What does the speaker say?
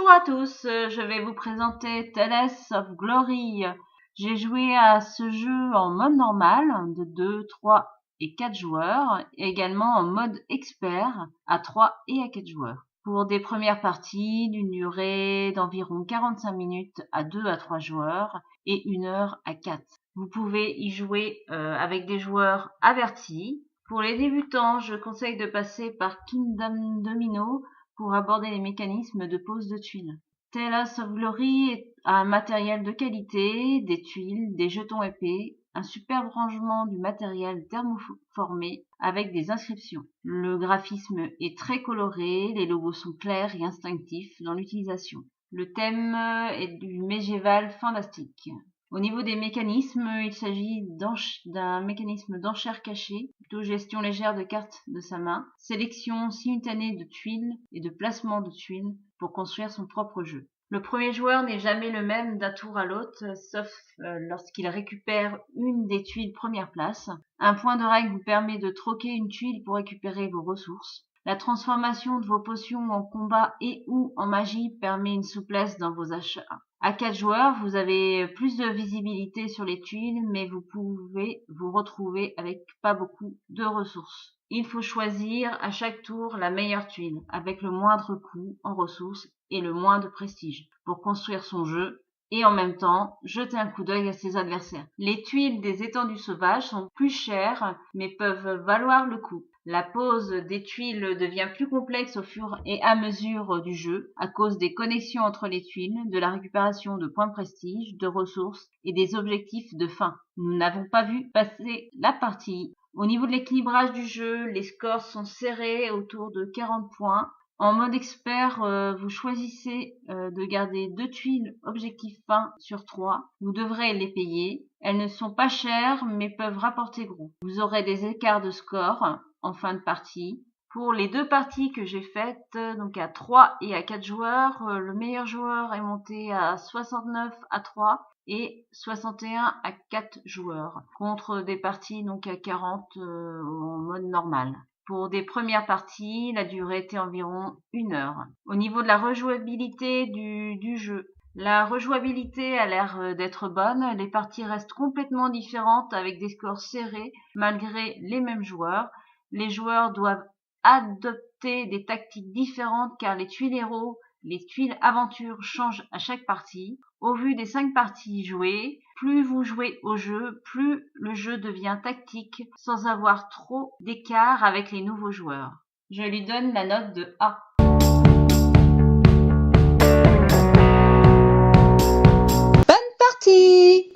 Bonjour à tous, je vais vous présenter Tales of Glory. J'ai joué à ce jeu en mode normal de 2, 3 et 4 joueurs, et également en mode expert à 3 et à 4 joueurs. Pour des premières parties d'une durée d'environ 45 minutes à 2 à 3 joueurs et 1 heure à 4. Vous pouvez y jouer avec des joueurs avertis. Pour les débutants, je conseille de passer par Kingdom Domino pour aborder les mécanismes de pose de tuiles. Tales of Glory a un matériel de qualité, des tuiles, des jetons épais, un superbe rangement du matériel thermoformé avec des inscriptions. Le graphisme est très coloré, les logos sont clairs et instinctifs dans l'utilisation. Le thème est du médiéval fantastique. Au niveau des mécanismes, il s'agit d'un mécanisme d'enchère cachée, plutôt gestion légère de cartes de sa main, sélection simultanée de tuiles et de placement de tuiles pour construire son propre jeu. Le premier joueur n'est jamais le même d'un tour à l'autre, sauf lorsqu'il récupère une des tuiles première place. Un point de règle vous permet de troquer une tuile pour récupérer vos ressources. La transformation de vos potions en combat et ou en magie permet une souplesse dans vos achats. À 4 joueurs, vous avez plus de visibilité sur les tuiles, mais vous pouvez vous retrouver avec pas beaucoup de ressources. Il faut choisir à chaque tour la meilleure tuile, avec le moindre coût en ressources et le moins de prestige, pour construire son jeu et en même temps jeter un coup d'œil à ses adversaires. Les tuiles des étendues sauvages sont plus chères, mais peuvent valoir le coup. La pose des tuiles devient plus complexe au fur et à mesure du jeu, à cause des connexions entre les tuiles, de la récupération de points de prestige, de ressources et des objectifs de fin. Nous n'avons pas vu passer la partie. Au niveau de l'équilibrage du jeu, les scores sont serrés autour de 40 points. En mode expert, vous choisissez de garder 2 tuiles objectif fin sur 3. Vous devrez les payer. Elles ne sont pas chères, mais peuvent rapporter gros. Vous aurez des écarts de score en fin de partie. Pour les 2 parties que j'ai faites, donc à 3 et à 4 joueurs, le meilleur joueur est monté à 69 à 3 et 61 à 4 joueurs, contre des parties donc à 40 en mode normal. Pour des premières parties, la durée était environ 1 heure. Au niveau de la rejouabilité du jeu, la rejouabilité a l'air d'être bonne. Les parties restent complètement différentes avec des scores serrés malgré les mêmes joueurs. Les joueurs doivent adopter des tactiques différentes car les tuiles héros, les tuiles aventures changent à chaque partie. Au vu des 5 parties jouées, plus vous jouez au jeu, plus le jeu devient tactique sans avoir trop d'écart avec les nouveaux joueurs. Je lui donne la note de A.